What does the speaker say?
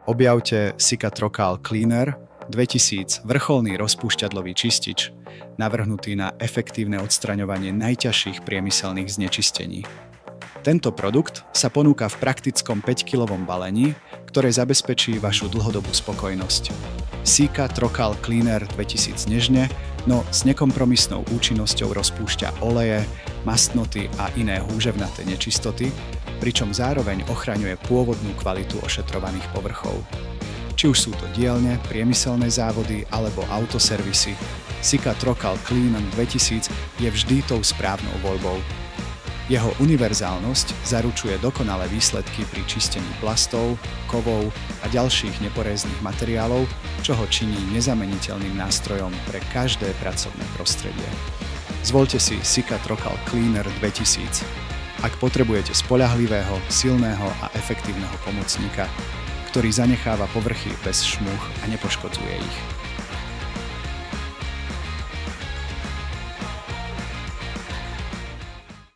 Objavte Sika Trocal Cleaner 2000 vrcholný rozpúšťadlový čistič, navrhnutý na efektívne odstraňovanie najťažších priemyselných znečistení. Tento produkt sa ponúka v praktickom 5-kilovom balení, ktoré zabezpečí vašu dlhodobú spokojnosť. Sika Trocal Cleaner 2000 nežne, no s nekompromisnou účinnosťou rozpúšťa oleje, mastnoty a iné húževnaté nečistoty, pričom zároveň ochraňuje pôvodnú kvalitu ošetrovaných povrchov. Či už sú to dielne, priemyselné závody alebo autoservisy, Sika Trocal Cleaner 2000 je vždy tou správnou voľbou. Jeho univerzálnosť zaručuje dokonalé výsledky pri čistení plastov, kovov a ďalších neporéznych materiálov, čo ho činí nezameniteľným nástrojom pre každé pracovné prostredie. Zvoľte si Sika Trocal Cleaner 2000. Ak potrebujete spoľahlivého, silného a efektívneho pomocníka, ktorý zanecháva povrchy bez šmúch a nepoškodzuje ich.